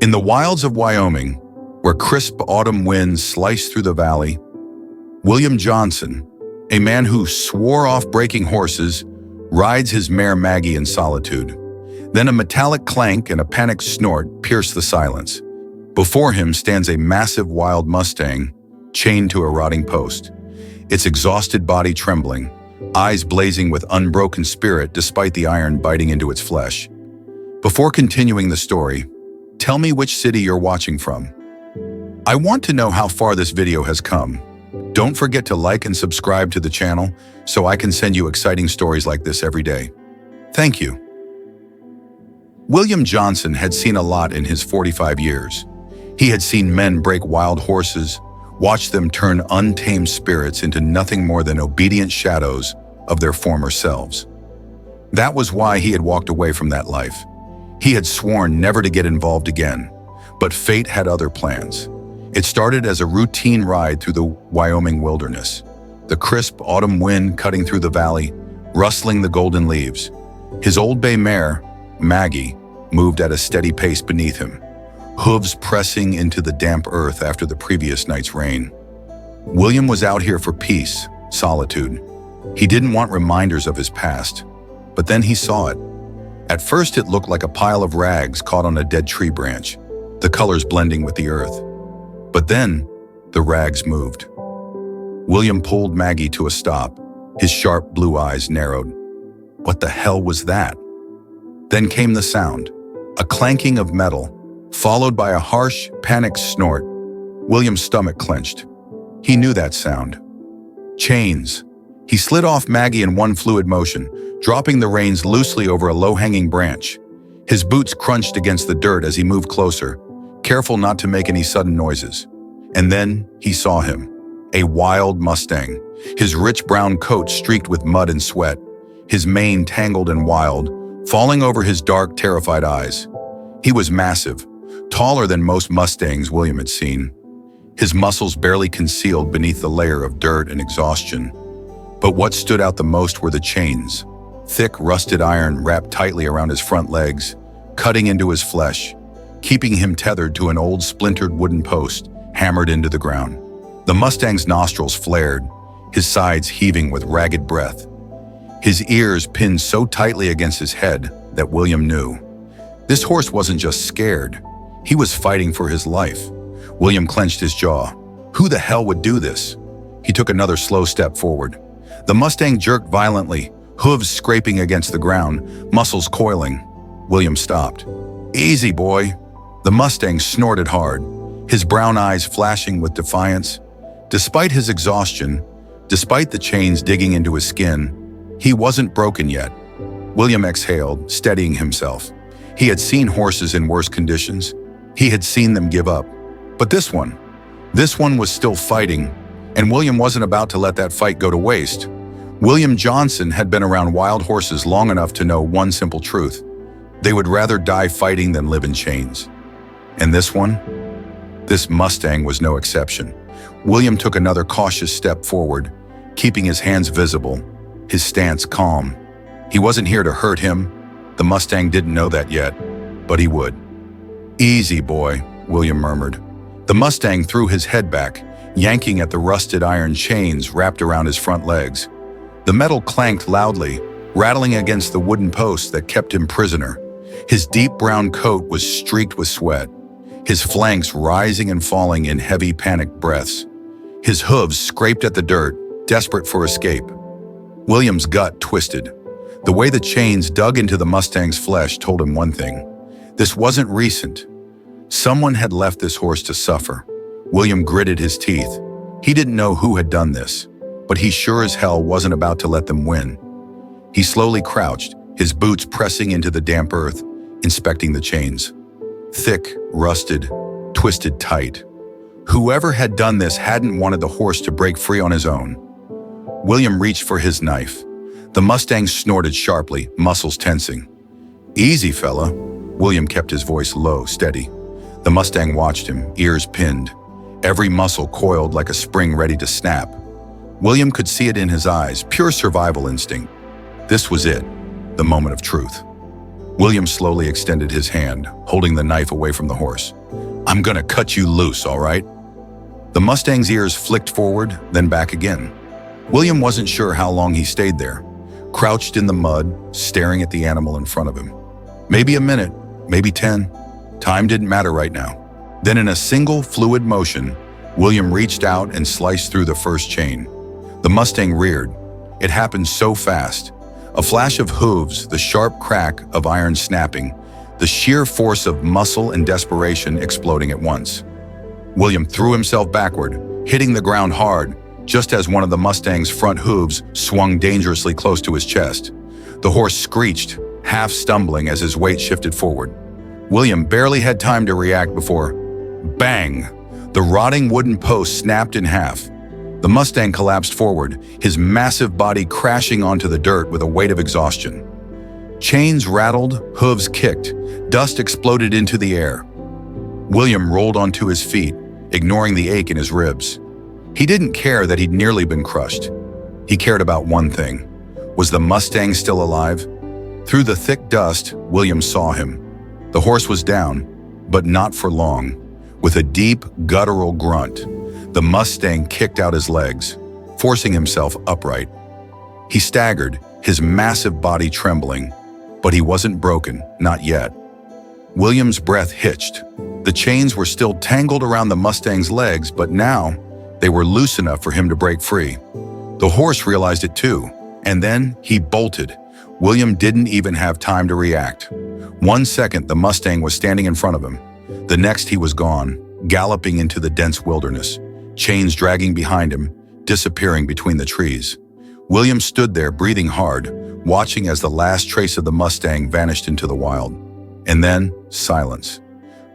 In the wilds of Wyoming, where crisp autumn winds slice through the valley, William Johnson, a man who swore off breaking horses, rides his mare Maggie in solitude. Then a metallic clank and a panicked snort pierce the silence. Before him stands a massive wild Mustang, chained to a rotting post, its exhausted body trembling, eyes blazing with unbroken spirit despite the iron biting into its flesh. Before continuing the story, tell me which city you're watching from. I want to know how far this video has come. Don't forget to like and subscribe to the channel so I can send you exciting stories like this every day. Thank you. William Johnson had seen a lot in his 45 years. He had seen men break wild horses, watch them turn untamed spirits into nothing more than obedient shadows of their former selves. That was why he had walked away from that life. He had sworn never to get involved again, but fate had other plans. It started as a routine ride through the Wyoming wilderness, the crisp autumn wind cutting through the valley, rustling the golden leaves. His old bay mare, Maggie, moved at a steady pace beneath him, hooves pressing into the damp earth after the previous night's rain. William was out here for peace, solitude. He didn't want reminders of his past, but then he saw it. At first it looked like a pile of rags caught on a dead tree branch, the colors blending with the earth. But then, the rags moved. William pulled Maggie to a stop, his sharp blue eyes narrowed. What the hell was that? Then came the sound, a clanking of metal, followed by a harsh, panicked snort. William's stomach clenched. He knew that sound. Chains. He slid off Maggie in one fluid motion, dropping the reins loosely over a low-hanging branch. His boots crunched against the dirt as he moved closer, careful not to make any sudden noises. And then he saw him, a wild Mustang, his rich brown coat streaked with mud and sweat, his mane tangled and wild, falling over his dark, terrified eyes. He was massive, taller than most Mustangs William had seen, his muscles barely concealed beneath the layer of dirt and exhaustion. But what stood out the most were the chains, thick, rusted iron wrapped tightly around his front legs, cutting into his flesh, keeping him tethered to an old splintered wooden post hammered into the ground. The Mustang's nostrils flared, his sides heaving with ragged breath, his ears pinned so tightly against his head that William knew. This horse wasn't just scared, he was fighting for his life. William clenched his jaw. Who the hell would do this? He took another slow step forward. The Mustang jerked violently, hooves scraping against the ground, muscles coiling. William stopped. Easy, boy. The Mustang snorted hard, his brown eyes flashing with defiance. Despite his exhaustion, despite the chains digging into his skin, he wasn't broken yet. William exhaled, steadying himself. He had seen horses in worse conditions. He had seen them give up. But this one was still fighting, and William wasn't about to let that fight go to waste. William Johnson had been around wild horses long enough to know one simple truth. They would rather die fighting than live in chains. And this Mustang was no exception. William took another cautious step forward, keeping his hands visible, his stance calm. He wasn't here to hurt him. The Mustang didn't know that yet, but he would. Easy, boy, William murmured. The Mustang threw his head back, yanking at the rusted iron chains wrapped around his front legs. The metal clanked loudly, rattling against the wooden post that kept him prisoner. His deep brown coat was streaked with sweat, his flanks rising and falling in heavy, panicked breaths. His hooves scraped at the dirt, desperate for escape. William's gut twisted. The way the chains dug into the Mustang's flesh told him one thing. This wasn't recent. Someone had left this horse to suffer. William gritted his teeth. He didn't know who had done this, but he sure as hell wasn't about to let them win. He slowly crouched, his boots pressing into the damp earth, inspecting the chains. Thick, rusted, twisted tight. Whoever had done this hadn't wanted the horse to break free on his own. William reached for his knife. The Mustang snorted sharply, muscles tensing. Easy, fella. William kept his voice low, steady. The Mustang watched him, ears pinned, every muscle coiled like a spring ready to snap. William could see it in his eyes, pure survival instinct. This was it, the moment of truth. William slowly extended his hand, holding the knife away from the horse. "I'm gonna cut you loose, all right?" The Mustang's ears flicked forward, then back again. William wasn't sure how long he stayed there, crouched in the mud, staring at the animal in front of him. Maybe a minute, maybe 10. Time didn't matter right now. Then in a single fluid motion, William reached out and sliced through the first chain. The Mustang reared. It happened so fast. A flash of hooves, the sharp crack of iron snapping, the sheer force of muscle and desperation exploding at once. William threw himself backward, hitting the ground hard, just as one of the Mustang's front hooves swung dangerously close to his chest. The horse screeched, half stumbling as his weight shifted forward. William barely had time to react before, bang! The rotting wooden post snapped in half. The Mustang collapsed forward, his massive body crashing onto the dirt with a weight of exhaustion. Chains rattled, hooves kicked, dust exploded into the air. William rolled onto his feet, ignoring the ache in his ribs. He didn't care that he'd nearly been crushed. He cared about one thing. Was the Mustang still alive? Through the thick dust, William saw him. The horse was down, but not for long. With a deep, guttural grunt, the Mustang kicked out his legs, forcing himself upright. He staggered, his massive body trembling, but he wasn't broken, not yet. William's breath hitched. The chains were still tangled around the Mustang's legs, but now they were loose enough for him to break free. The horse realized it too, and then he bolted. William didn't even have time to react. 1 second, the Mustang was standing in front of him. The next, he was gone, galloping into the dense wilderness, chains dragging behind him, disappearing between the trees. William stood there, breathing hard, watching as the last trace of the Mustang vanished into the wild. And then, silence.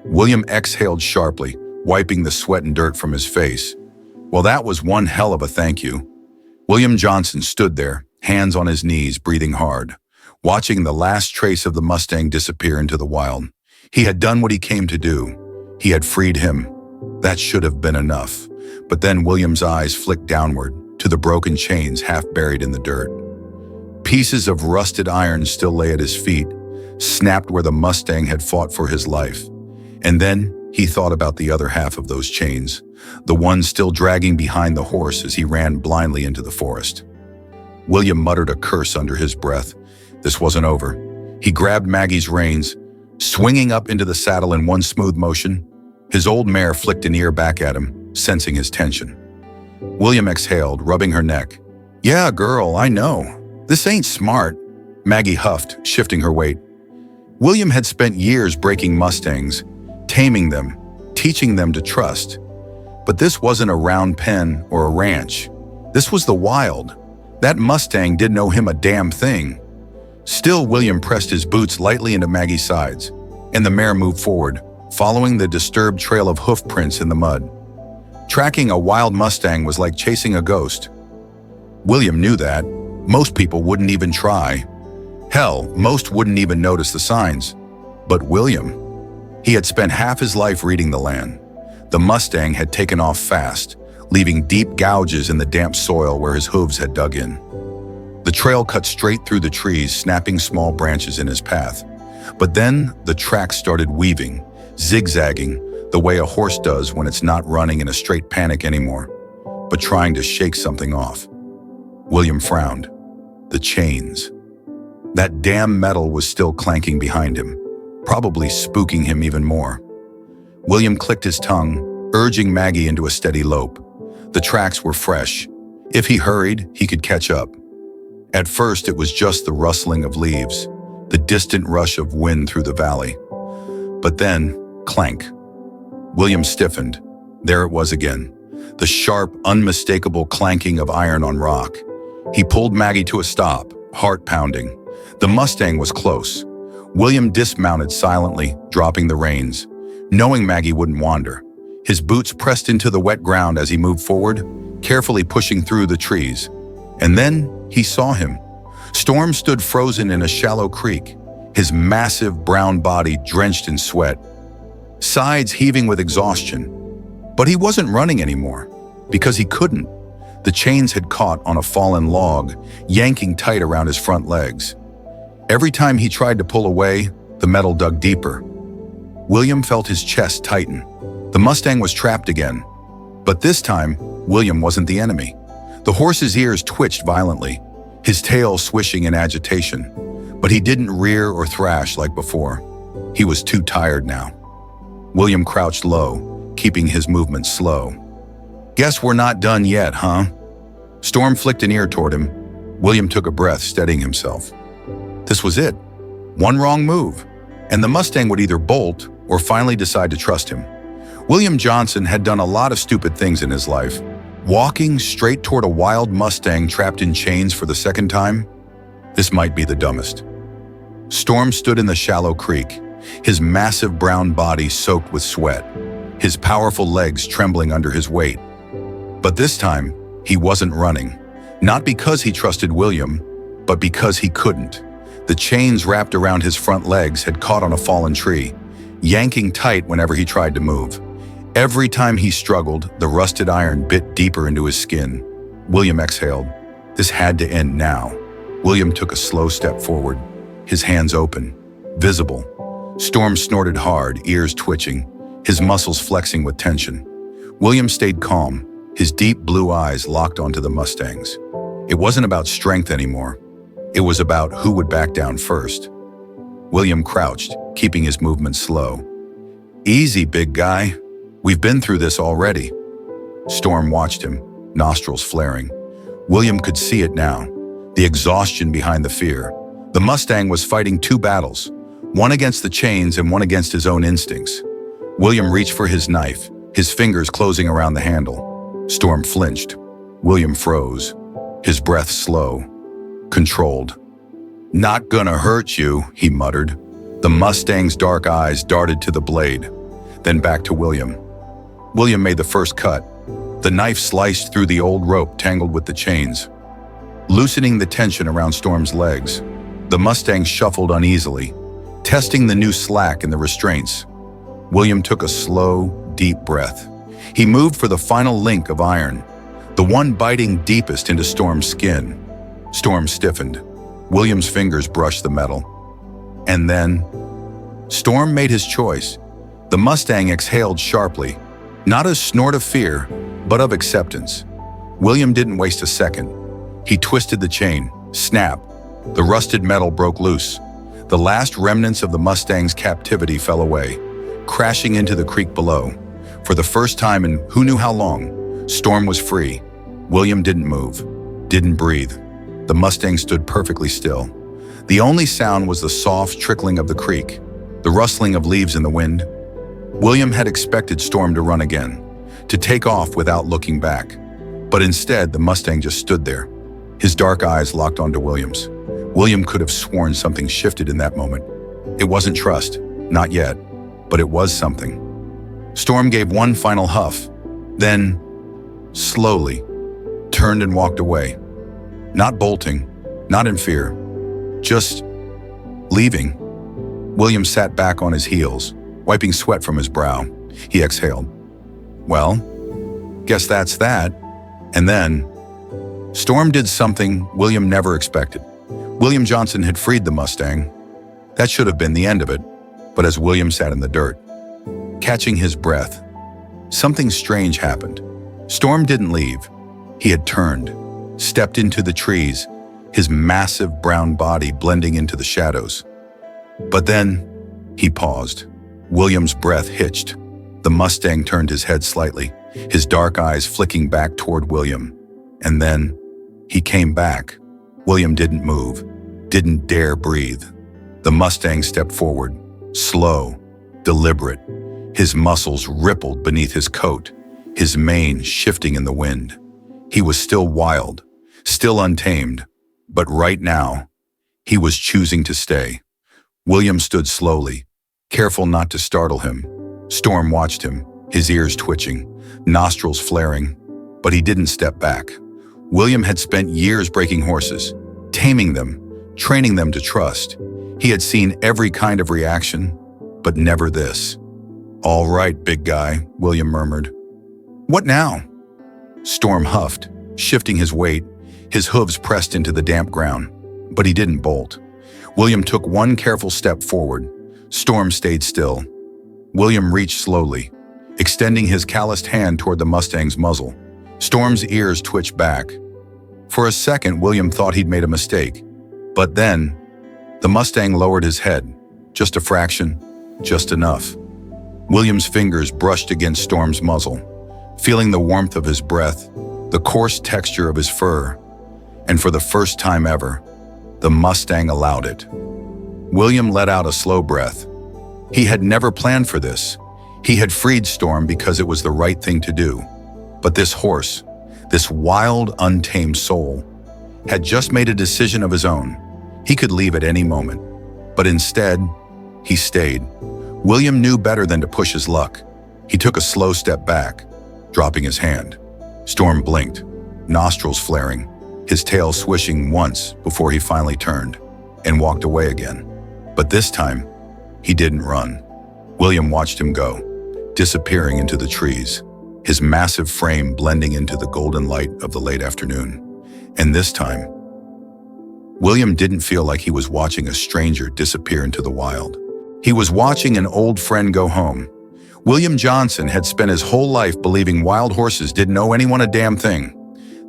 William exhaled sharply, wiping the sweat and dirt from his face. Well, that was one hell of a thank you. William Johnson stood there, hands on his knees, breathing hard, watching the last trace of the Mustang disappear into the wild. He had done what he came to do. He had freed him. That should have been enough. But then William's eyes flicked downward, to the broken chains half buried in the dirt. Pieces of rusted iron still lay at his feet, snapped where the Mustang had fought for his life. And then he thought about the other half of those chains, the one still dragging behind the horse as he ran blindly into the forest. William muttered a curse under his breath. This wasn't over. He grabbed Maggie's reins, swinging up into the saddle in one smooth motion. His old mare flicked an ear back at him, sensing his tension. William exhaled, rubbing her neck. "Yeah, girl, I know. This ain't smart," Maggie huffed, shifting her weight. William had spent years breaking Mustangs, taming them, teaching them to trust. But this wasn't a round pen or a ranch. This was the wild. That Mustang didn't owe him a damn thing. Still, William pressed his boots lightly into Maggie's sides, and the mare moved forward, following the disturbed trail of hoof prints in the mud. Tracking a wild Mustang was like chasing a ghost. William knew that. Most people wouldn't even try. Hell, most wouldn't even notice the signs. But William, he had spent half his life reading the land. The Mustang had taken off fast, leaving deep gouges in the damp soil where his hooves had dug in. The trail cut straight through the trees, snapping small branches in his path. But then the tracks started weaving, zigzagging, the way a horse does when it's not running in a straight panic anymore, but trying to shake something off. William frowned. The chains. That damn metal was still clanking behind him, probably spooking him even more. William clicked his tongue, urging Maggie into a steady lope. The tracks were fresh. If he hurried, he could catch up. At first, it was just the rustling of leaves, the distant rush of wind through the valley. But then, clank. William stiffened. There it was again, the sharp, unmistakable clanking of iron on rock. He pulled Maggie to a stop, heart pounding. The Mustang was close. William dismounted silently, dropping the reins, knowing Maggie wouldn't wander. His boots pressed into the wet ground as he moved forward, carefully pushing through the trees. And then he saw him. Storm stood frozen in a shallow creek, his massive brown body drenched in sweat, sides heaving with exhaustion. But he wasn't running anymore, because he couldn't. The chains had caught on a fallen log, yanking tight around his front legs. Every time he tried to pull away, the metal dug deeper. William felt his chest tighten. The Mustang was trapped again. But this time, William wasn't the enemy. The horse's ears twitched violently, his tail swishing in agitation. But he didn't rear or thrash like before. He was too tired now. William crouched low, keeping his movements slow. "Guess we're not done yet, huh?" Storm flicked an ear toward him. William took a breath, steadying himself. This was it. One wrong move, and the Mustang would either bolt or finally decide to trust him. William Johnson had done a lot of stupid things in his life. Walking straight toward a wild Mustang trapped in chains for the second time? This might be the dumbest. Storm stood in the shallow creek, his massive brown body soaked with sweat, his powerful legs trembling under his weight. But this time, he wasn't running. Not because he trusted William, but because he couldn't. The chains wrapped around his front legs had caught on a fallen tree, yanking tight whenever he tried to move. Every time he struggled, the rusted iron bit deeper into his skin. William exhaled. This had to end now. William took a slow step forward, his hands open, visible. Storm snorted hard, ears twitching, his muscles flexing with tension. William stayed calm, his deep blue eyes locked onto the Mustangs. It wasn't about strength anymore. It was about who would back down first. William crouched, keeping his movement slow. "Easy, big guy. We've been through this already." Storm watched him, nostrils flaring. William could see it now, the exhaustion behind the fear. The Mustang was fighting two battles, one against the chains and one against his own instincts. William reached for his knife, his fingers closing around the handle. Storm flinched. William froze, his breath slow, controlled. "Not gonna hurt you," he muttered. The Mustang's dark eyes darted to the blade, then back to William. William made the first cut. The knife sliced through the old rope tangled with the chains, loosening the tension around Storm's legs. The Mustang shuffled uneasily, testing the new slack in the restraints. William took a slow, deep breath. He moved for the final link of iron, the one biting deepest into Storm's skin. Storm stiffened. William's fingers brushed the metal. And then, Storm made his choice. The Mustang exhaled sharply, not a snort of fear, but of acceptance. William didn't waste a second. He twisted the chain. Snap. The rusted metal broke loose. The last remnants of the Mustang's captivity fell away, crashing into the creek below. For the first time in who knew how long, Storm was free. William didn't move, didn't breathe. The Mustang stood perfectly still. The only sound was the soft trickling of the creek, the rustling of leaves in the wind. William had expected Storm to run again, to take off without looking back. But instead, the Mustang just stood there, his dark eyes locked onto William's. William could have sworn something shifted in that moment. It wasn't trust, not yet, but it was something. Storm gave one final huff, then, slowly, turned and walked away. Not bolting, not in fear, just leaving. William sat back on his heels, wiping sweat from his brow. He exhaled. Well, guess that's that. And then, Storm did something William never expected. William Johnson had freed the Mustang. That should have been the end of it, but as William sat in the dirt, catching his breath, something strange happened. Storm didn't leave. He had turned, stepped into the trees, his massive brown body blending into the shadows. But then, he paused. William's breath hitched. The Mustang turned his head slightly, his dark eyes flicking back toward William. And then, he came back. William didn't move, didn't dare breathe. The Mustang stepped forward, slow, deliberate. His muscles rippled beneath his coat, his mane shifting in the wind. He was still wild, still untamed, but right now, he was choosing to stay. William stood slowly, careful not to startle him. Storm watched him, his ears twitching, nostrils flaring, but he didn't step back. William had spent years breaking horses, taming them, training them to trust. He had seen every kind of reaction, but never this. "All right, big guy," William murmured. "What now?" Storm huffed, shifting his weight, his hooves pressed into the damp ground, but he didn't bolt. William took one careful step forward. Storm stayed still. William reached slowly, extending his calloused hand toward the Mustang's muzzle. Storm's ears twitched back. For a second, William thought he'd made a mistake. But then, the Mustang lowered his head. Just a fraction, just enough. William's fingers brushed against Storm's muzzle, feeling the warmth of his breath, the coarse texture of his fur. And for the first time ever, the Mustang allowed it. William let out a slow breath. He had never planned for this. He had freed Storm because it was the right thing to do. But this horse, this wild, untamed soul, had just made a decision of his own. He could leave at any moment. But instead, he stayed. William knew better than to push his luck. He took a slow step back, dropping his hand. Storm blinked, nostrils flaring, his tail swishing once before he finally turned and walked away again. But this time, he didn't run. William watched him go, disappearing into the trees, his massive frame blending into the golden light of the late afternoon. And this time, William didn't feel like he was watching a stranger disappear into the wild. He was watching an old friend go home. William Johnson had spent his whole life believing wild horses didn't owe anyone a damn thing.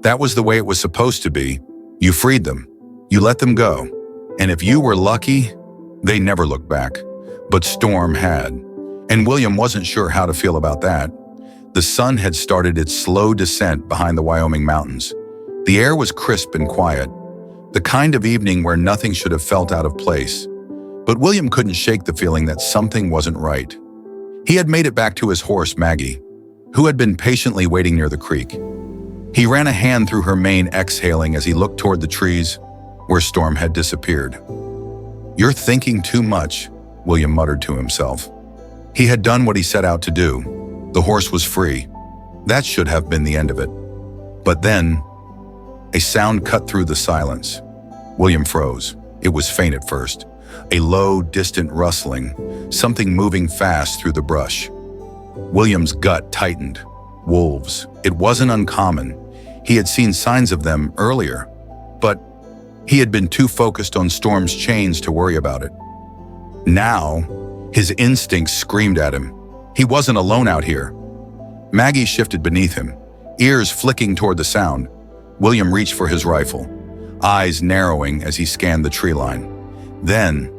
That was the way it was supposed to be. You freed them. You let them go. And if you were lucky, they never looked back. But Storm had. And William wasn't sure how to feel about that. The sun had started its slow descent behind the Wyoming mountains. The air was crisp and quiet, the kind of evening where nothing should have felt out of place. But William couldn't shake the feeling that something wasn't right. He had made it back to his horse, Maggie, who had been patiently waiting near the creek. He ran a hand through her mane, exhaling as he looked toward the trees where Storm had disappeared. "You're thinking too much," William muttered to himself. He had done what he set out to do. The horse was free. That should have been the end of it. But then, a sound cut through the silence. William froze. It was faint at first. A low, distant rustling, something moving fast through the brush. William's gut tightened. Wolves. It wasn't uncommon. He had seen signs of them earlier, but he had been too focused on Storm's chains to worry about it. Now, his instincts screamed at him. He wasn't alone out here. Maggie shifted beneath him, ears flicking toward the sound. William reached for his rifle, eyes narrowing as he scanned the tree line. Then,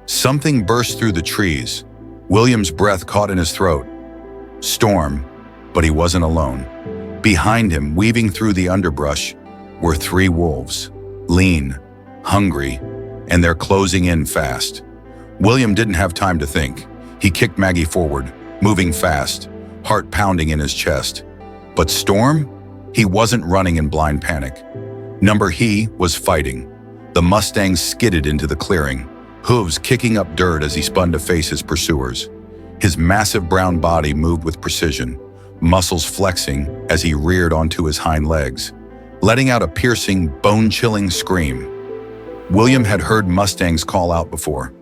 something burst through the trees. William's breath caught in his throat. Storm, but he wasn't alone. Behind him, weaving through the underbrush, were 3 wolves, lean, hungry, and they're closing in fast. William didn't have time to think. He kicked Maggie forward, moving fast, heart pounding in his chest. But Storm? He wasn't running in blind panic. He was fighting. The Mustang skidded into the clearing, hooves kicking up dirt as he spun to face his pursuers. His massive brown body moved with precision, muscles flexing as he reared onto his hind legs, letting out a piercing, bone-chilling scream. William had heard Mustangs call out before,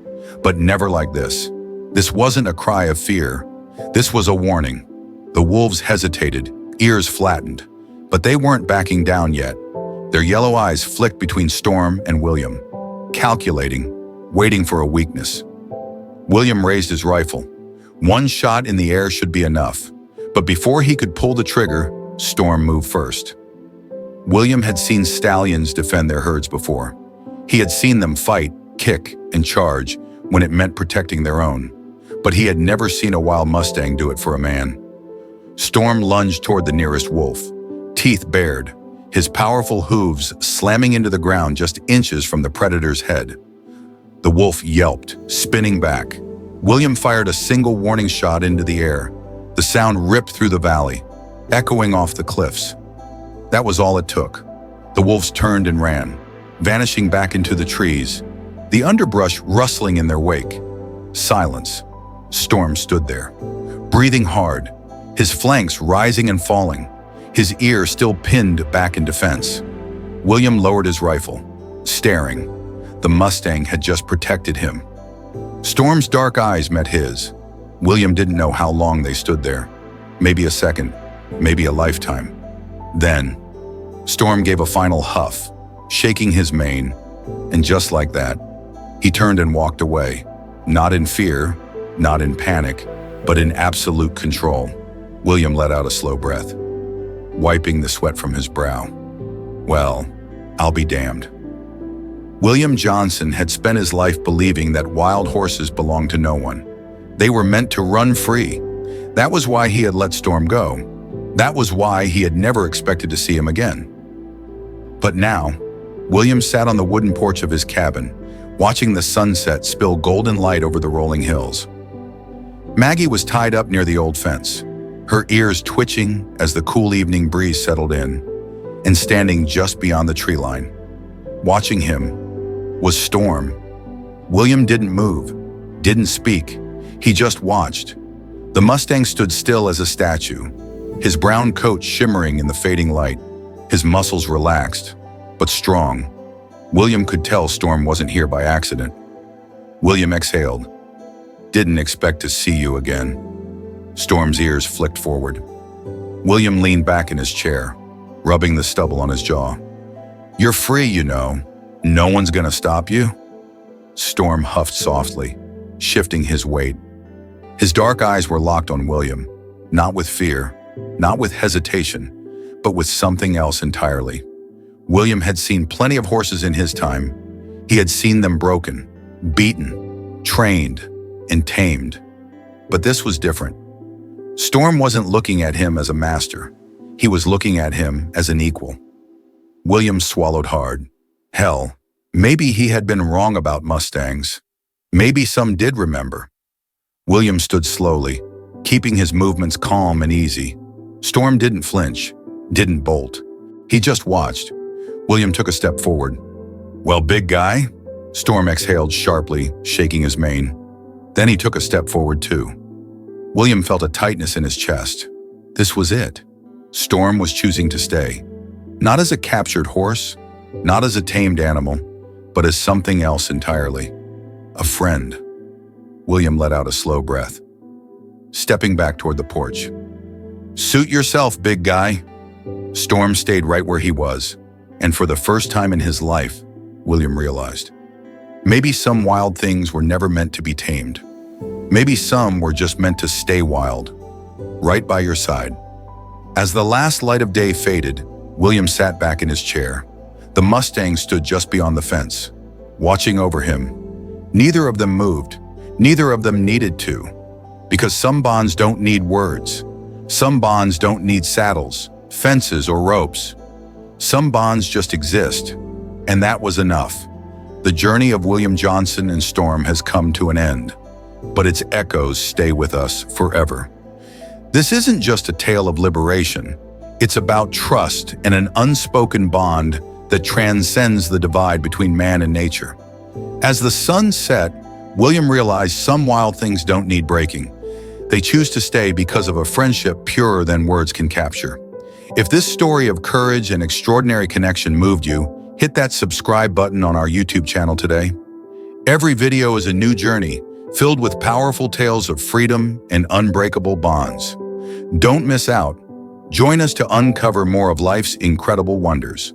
but never like this. This wasn't a cry of fear. This was a warning. The wolves hesitated, ears flattened, but they weren't backing down yet. Their yellow eyes flicked between Storm and William, calculating, waiting for a weakness. William raised his rifle. One shot in the air should be enough, but before he could pull the trigger, Storm moved first. William had seen stallions defend their herds before. He had seen them fight, kick, and charge when it meant protecting their own, but he had never seen a wild Mustang do it for a man. Storm lunged toward the nearest wolf, teeth bared, his powerful hooves slamming into the ground just inches from the predator's head. The wolf yelped, spinning back. William fired a single warning shot into the air. The sound ripped through the valley, echoing off the cliffs. That was all it took. The wolves turned and ran, vanishing back into the trees, the underbrush rustling in their wake. Silence. Storm stood there, breathing hard, his flanks rising and falling, his ear still pinned back in defense. William lowered his rifle, staring. The Mustang had just protected him. Storm's dark eyes met his. William didn't know how long they stood there. Maybe a second, maybe a lifetime. Then, Storm gave a final huff, shaking his mane, and just like that, He turned and walked away, not in fear, not in panic, but in absolute control. William let out a slow breath, wiping the sweat from his brow. Well, I'll be damned. William Johnson had spent his life believing that wild horses belonged to no one. They were meant to run free. That was why he had let Storm go. That was why he had never expected to see him again. But now, William sat on the wooden porch of his cabin, watching the sunset spill golden light over the rolling hills. Maggie was tied up near the old fence, her ears twitching as the cool evening breeze settled in, and standing just beyond the tree line. Watching him was Storm. William didn't move, didn't speak. He just watched. The Mustang stood still as a statue, his brown coat shimmering in the fading light, his muscles relaxed, but strong. William could tell Storm wasn't here by accident. William exhaled. Didn't expect to see you again. Storm's ears flicked forward. William leaned back in his chair, rubbing the stubble on his jaw. You're free, you know. No one's gonna stop you. Storm huffed softly, shifting his weight. His dark eyes were locked on William, not with fear, not with hesitation, but with something else entirely. William had seen plenty of horses in his time. He had seen them broken, beaten, trained, and tamed. But this was different. Storm wasn't looking at him as a master. He was looking at him as an equal. William swallowed hard. Hell, maybe he had been wrong about Mustangs. Maybe some did remember. William stood slowly, keeping his movements calm and easy. Storm didn't flinch, didn't bolt. He just watched. William took a step forward. Well, big guy? Storm exhaled sharply, shaking his mane. Then he took a step forward too. William felt a tightness in his chest. This was it. Storm was choosing to stay. Not as a captured horse, not as a tamed animal, but as something else entirely. A friend. William let out a slow breath, stepping back toward the porch. Suit yourself, big guy. Storm stayed right where he was, and for the first time in his life, William realized. Maybe some wild things were never meant to be tamed. Maybe some were just meant to stay wild, right by your side. As the last light of day faded, William sat back in his chair. The Mustang stood just beyond the fence, watching over him. Neither of them moved. Neither of them needed to. Because some bonds don't need words. Some bonds don't need saddles, fences, or ropes. Some bonds just exist, and that was enough. The journey of William Johnson and Storm has come to an end, but its echoes stay with us forever. This isn't just a tale of liberation. It's about trust and an unspoken bond that transcends the divide between man and nature. As the sun set, William realized some wild things don't need breaking. They choose to stay because of a friendship purer than words can capture. If this story of courage and extraordinary connection moved you, hit that subscribe button on our YouTube channel today. Every video is a new journey, filled with powerful tales of freedom and unbreakable bonds. Don't miss out. Join us to uncover more of life's incredible wonders.